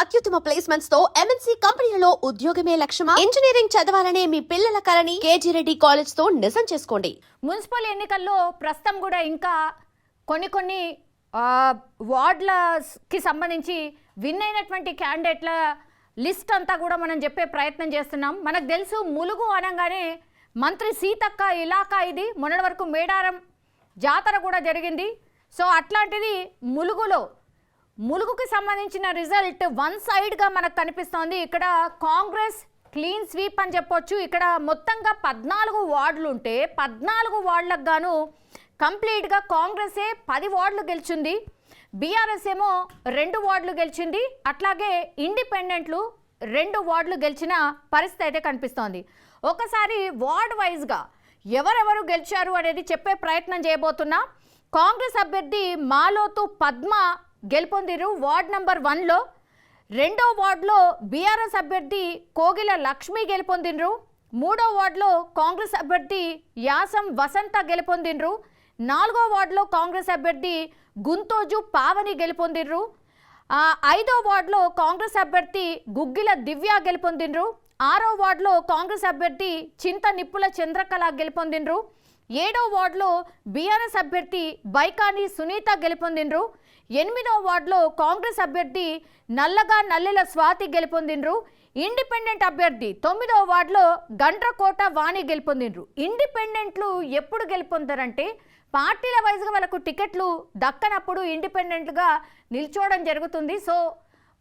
అత్యుత్తమ ప్లేస్మెంట్స్ తో ఎంఎన్సీ కంపెనీలలో ఉద్యోగమే లక్ష్యమా? ఇంజనీరింగ్ చదవాలనే మీ పిల్లల కలని కేజీ రెడ్డి కాలేజ్ తో నిజం చేసుకోండి. మున్సిపల్ ఎన్నికల్లో ప్రస్తుతం కూడా ఇంకా కొన్ని వార్డులకి సంబంధించి విన్ అయినటువంటి క్యాండిడేట్ల లిస్ట్ అంతా కూడా మనం చెప్పే ప్రయత్నం చేస్తున్నాం. మనకు తెలుసు ములుగు అనగానే మంత్రి సీతక్క ఇలాకా ఇది. మొన్నటి వరకు మేడారం జాతర కూడా జరిగింది. సో అట్లాంటిది ములుగుకి సంబంధించిన రిజల్ట్ వన్ సైడ్గా మనకు కనిపిస్తోంది. ఇక్కడ కాంగ్రెస్ క్లీన్ స్వీప్ అని చెప్పొచ్చు. ఇక్కడ మొత్తంగా 14 వార్డులు ఉంటే 14 వార్డులకు గాను కంప్లీట్గా కాంగ్రెసే 10 వార్డులు గెలిచింది, బీఆర్ఎస్ ఏమో 2 వార్డులు గెలిచింది, అట్లాగే ఇండిపెండెంట్లు 2 వార్డులు గెలిచిన పరిస్థితి అయితే కనిపిస్తోంది. ఒకసారి వార్డ్ వైజ్గా ఎవరెవరు గెలిచారు అనేది చెప్పే ప్రయత్నం చేయబోతున్నా. కాంగ్రెస్ అభ్యర్థి మాలోతు పద్మ గెలుపొందిరు వార్డ్ నెంబర్ 1లో. 2వ వార్డులో బీఆర్ఎస్ అభ్యర్థి కోగిల లక్ష్మి గెలుపొందిండ్రు. 3వ వార్డులో కాంగ్రెస్ అభ్యర్థి యాసం వసంత గెలుపొందిండ్రు. 4వ వార్డులో కాంగ్రెస్ అభ్యర్థి గుంతోజు పావని గెలుపొందిండ్రు. 5వ వార్డులో కాంగ్రెస్ అభ్యర్థి గుగ్గిల దివ్య గెలుపొందిండ్రు. 6వ వార్డులో కాంగ్రెస్ అభ్యర్థి చింత నిప్పుల చంద్రకళ గెలుపొందిండ్రు. 7వ వార్డులో బీఆర్ఎస్ అభ్యర్థి బైకాని సునీత గెలుపొందిండ్రు. 8వ వార్డులో కాంగ్రెస్ అభ్యర్థి నల్లగా నల్లెల స్వాతి గెలుపొందిండ్రు. ఇండిపెండెంట్ అభ్యర్థి 9వ వార్డులో గండ్రకోట వాణి గెలుపొందిండ్రు. ఇండిపెండెంట్లు ఎప్పుడు గెలుపొందారంటే పార్టీల వైజ్గా వాళ్ళకు టికెట్లు దక్కనప్పుడు ఇండిపెండెంట్గా నిల్చోవడం జరుగుతుంది. సో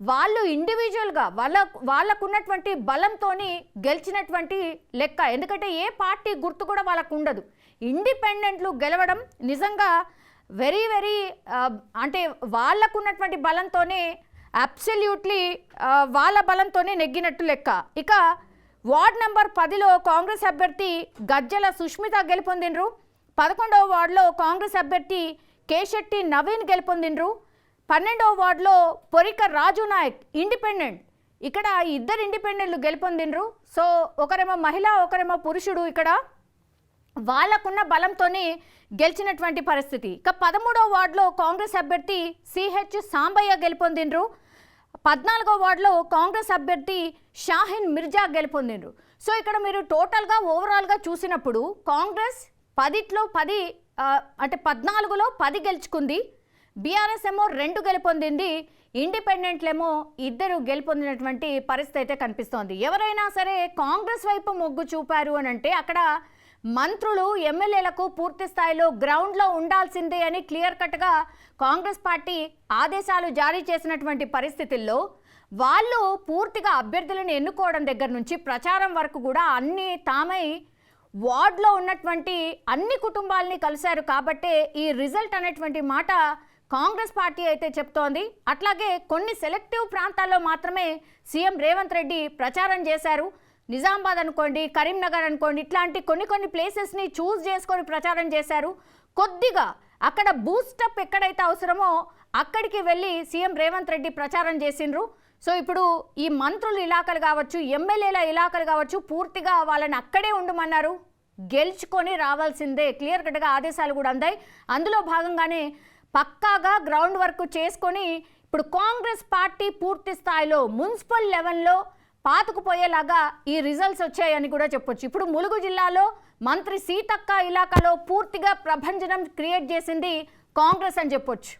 వాళ్ళు ఇండివిజువల్గా వాళ్ళకున్నటువంటి బలంతో గెలిచినటువంటి లెక్క. ఎందుకంటే ఏ పార్టీ గుర్తు కూడా వాళ్ళకు ఉండదు. ఇండిపెండెంట్లు గెలవడం నిజంగా వెరీ అంటే వాళ్ళకున్నటువంటి బలంతోనే అబ్సల్యూట్లీ వాళ్ళ బలంతోనే నెగ్గినట్టు లెక్క. ఇక వార్డ్ నెంబర్ 10లో కాంగ్రెస్ అభ్యర్థి గజ్జల సుష్మిత గెలుపొందిండ్రు. 11వ వార్డులో కాంగ్రెస్ అభ్యర్థి కేశెట్టి నవీన్ గెలుపొందిండ్రు. 12వ వార్డులో పొరిక రాజు నాయక్ ఇండిపెండెంట్. ఇక్కడ 2 ఇండిపెండెంట్లు గెలుపొందిండ్రు. సో ఒకరేమో మహిళ ఒకరేమో పురుషుడు ఇక్కడ వాళ్ళకున్న బలంతోనే గెలిచినటువంటి పరిస్థితి. ఇక 13వ వార్డులో కాంగ్రెస్ అభ్యర్థి సిహెచ్ సాంబయ్య గెలుపొందిండ్రు. 14వ వార్డులో కాంగ్రెస్ అభ్యర్థి షాహిన్ మిర్జా గెలుపొందిండ్రు. సో ఇక్కడ మీరు టోటల్గా ఓవరాల్గా చూసినప్పుడు కాంగ్రెస్ 10లో 10 అంటే 14లో 10 గెలుచుకుంది, బీఆర్ఎస్ ఏమో 2 గెలుపొందింది, ఇండిపెండెంట్లేమో 2 గెలుపొందినటువంటి పరిస్థితి అయితే కనిపిస్తోంది. ఎవరైనా సరే కాంగ్రెస్ వైపు మొగ్గు చూపారు అని అంటే అక్కడ మంత్రులు ఎమ్మెల్యేలకు పూర్తి స్థాయిలో గ్రౌండ్లో ఉండాల్సిందే అని క్లియర్ కట్గా కాంగ్రెస్ పార్టీ ఆదేశాలు జారీ చేసినటువంటి పరిస్థితుల్లో వాళ్ళు పూర్తిగా అభ్యర్థులను ఎన్నుకోవడం దగ్గర నుంచి ప్రచారం వరకు కూడా అన్ని తామై వార్డులో ఉన్నటువంటి అన్ని కుటుంబాలని కలిశారు. కాబట్టే ఈ రిజల్ట్ అనేటువంటి మాట కాంగ్రెస్ పార్టీ అయితే చెప్తోంది. అట్లాగే కొన్ని సెలెక్టివ్ ప్రాంతాల్లో మాత్రమే సీఎం రేవంత్ రెడ్డి ప్రచారం చేశారు. నిజామాబాద్ అనుకోండి, కరీంనగర్ అనుకోండి, ఇట్లాంటి కొన్ని ప్లేసెస్ని చూస్ చేసుకొని ప్రచారం చేశారు. కొద్దిగా అక్కడ బూస్టప్ ఎక్కడైతే అవసరమో అక్కడికి వెళ్ళి సీఎం రేవంత్ రెడ్డి ప్రచారం చేసిండ్రు. సో ఇప్పుడు ఈ మంత్రుల ఇలాకలు కావచ్చు, ఎమ్మెల్యేల ఇలాకలు కావచ్చు, పూర్తిగా వాళ్ళని అక్కడే ఉండమన్నారు, గెలుచుకొని రావాల్సిందే క్లియర్ కట్గా ఆదేశాలు కూడా అందాయి. అందులో భాగంగానే పక్కాగా గ్రౌండ్ వర్క్ చేసుకొని ఇప్పుడు కాంగ్రెస్ పార్టీ పూర్తి స్థాయిలో మున్సిపల్ లెవెల్లో పాతుకుపోయేలాగా ఈ రిజల్ట్స్ వచ్చాయని కూడా చెప్పొచ్చు. ఇప్పుడు ములుగు జిల్లాలో మంత్రి సీతక్క ఇలాకాలో పూర్తిగా ప్రభంజనం క్రియేట్ చేసింది కాంగ్రెస్ అని చెప్పొచ్చు.